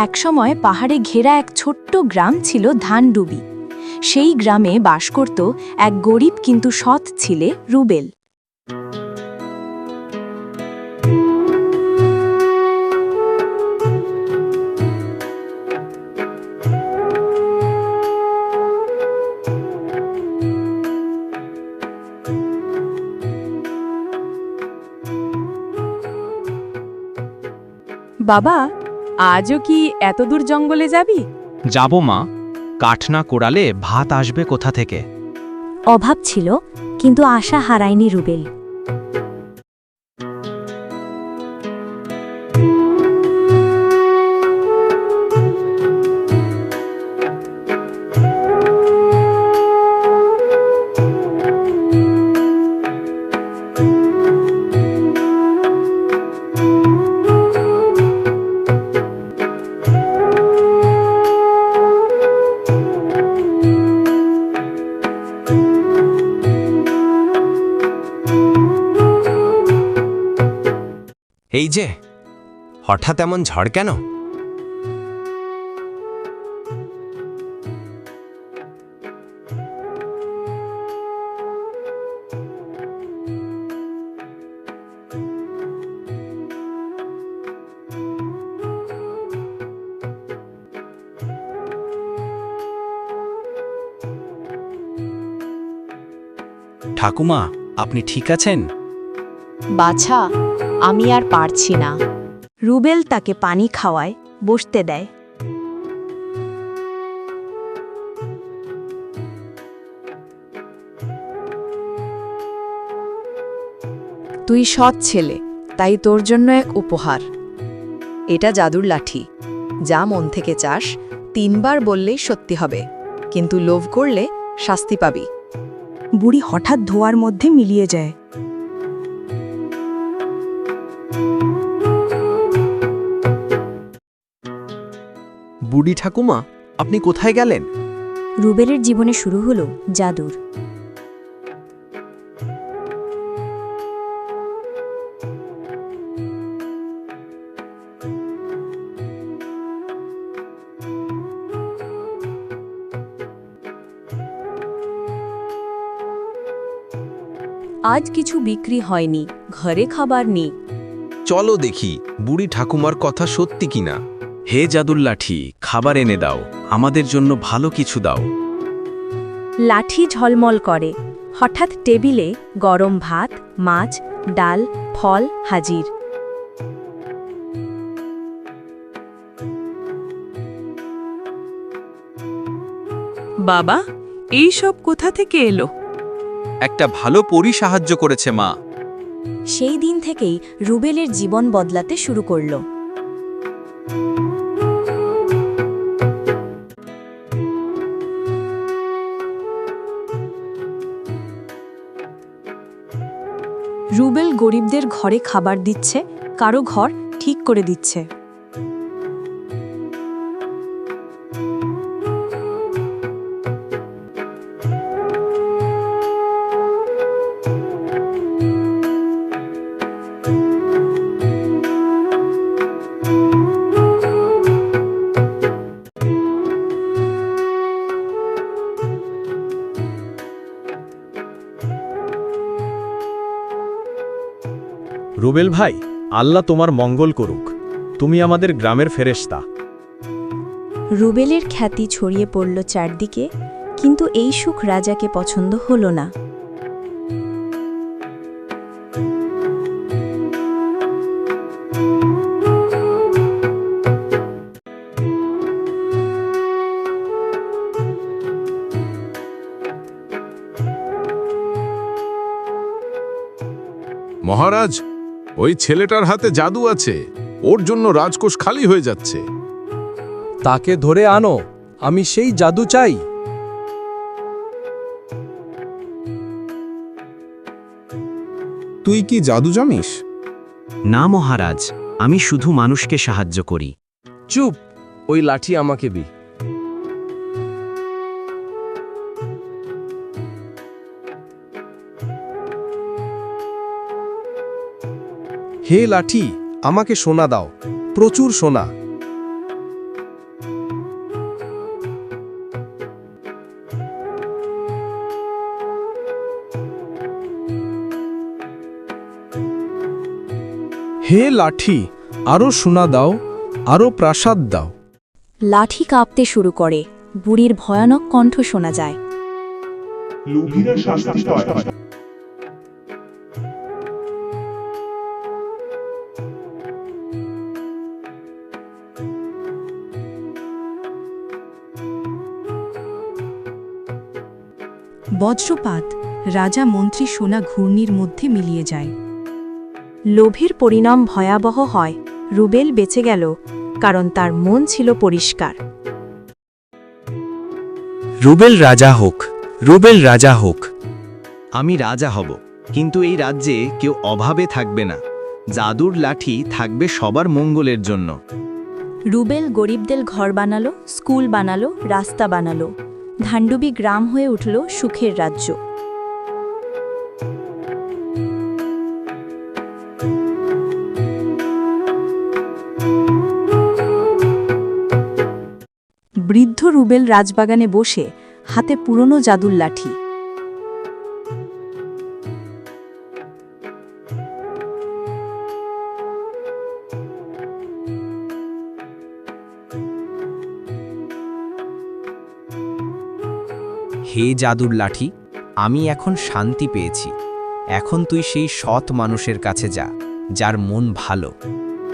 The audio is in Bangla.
একসময় পাহাড়ে ঘেরা এক ছোট্ট গ্রাম ছিল ধানডুবি। সেই গ্রামে বাস করত এক গরিব কিন্তু সৎ ছেলে রুবেল। বাবা, আজও কি এত দূর জঙ্গলে যাবি? যাব মা, কাঠ না কোড়ালে ভাত আসবে কোথা থেকে? অভাব ছিল, কিন্তু আশা হারায়নি রুবেল। এই যে, হঠাৎ এমন ঝড় কেন? ঠাকুমা, আপনি ঠিক আছেন? বাছা, আমি আর পারছি না। রুবেল তাকে পানি খাওয়ায়, বসতে দেয়। তুই সৎ ছেলে, তাই তোর জন্য এক উপহার। এটা জাদুর লাঠি। যা মন থেকে চাস 3 বার বললেই সত্যি হবে, কিন্তু লোভ করলে শাস্তি পাবি। বুড়ি হঠাৎ ধোয়ার মধ্যে মিলিয়ে যায়। বুড়ি ঠাকুমা, আপনি কোথায় গেলেন? রুবেলের জীবনে শুরু হলো জাদুর। আজ কিছু বিক্রি হয়নি, ঘরে খাবার নেই। চলো দেখি বুড়ি ঠাকুমার কথা সত্যি কিনা। হে জাদুর লাঠি, খাবার এনে দাও, আমাদের জন্য ভালো কিছু দাও। লাঠি ঝলমল করে। হঠাৎ টেবিলে গরম ভাত, মাছ, ডাল, ফল হাজির। বাবা, এই সব কোথা থেকে এলো? একটা ভালো পরী সাহায্য করেছে মা। সেই দিন থেকেই রুবেলের জীবন বদলাতে শুরু করল। রুবেল গরিবদের ঘরে খাবার দিচ্ছে, কারো ঘর ঠিক করে দিচ্ছে। রুবেল ভাই, আল্লাহ তোমার মঙ্গল করুক। তুমি আমাদের গ্রামের ফেরেশতা। রুবেলের খ্যাতি ছড়িয়ে পড়ল চারদিকে, কিন্তু এই সুখ রাজাকে পছন্দ হলো না। মহারাজ, ওই ছেলেটার হাতে জাদু আছে, ওর জন্য রাজকোষ খালি হয়ে যাচ্ছে। তাকে ধরে আনো, আমি সেই জাদু চাই। তুই কি জাদু জানিস? না মহারাজ, আমি শুধু মানুষকে সাহায্য করি। চুপ, ওই লাঠি আমাকে দি। হে লাঠি, আমাকে সোনা দাও, প্রচুর সোনা। হে লাঠি আরও সোনা দাও আরও প্রাসাদ দাও। লাঠি কাঁপতে শুরু করে, বুড়ির ভয়ানক কণ্ঠ শোনা যায়। লোভীরা শাস্তি পায়। বজ্রপাত, রাজা মন্ত্রী সোনা ঘূর্ণির মধ্যে মিলিয়ে যায়। লোভের পরিণাম ভয়াবহ হয়। রুবেল বেঁচে গেল, কারণ তার মন ছিল পরিষ্কার। রুবেল রাজা হোক, রুবেল রাজা হোক। আমি রাজা হব, কিন্তু এই রাজ্যে কেউ অভাবে থাকবে না। জাদুর লাঠি থাকবে সবার মঙ্গলের জন্য। রুবেল গরিবদের ঘর বানালো, স্কুল বানালো, রাস্তা বানালো। ধানডুবি গ্রাম হয়ে উঠল সুখের রাজ্য। বৃদ্ধ রুবেল রাজবাগানে বসে, হাতে পুরনো জাদুর লাঠি। হে জাদুর লাঠি, আমি এখন শান্তি পেয়েছি। এখন তুই সেই সৎ মানুষের কাছে যা, যার মন ভালো।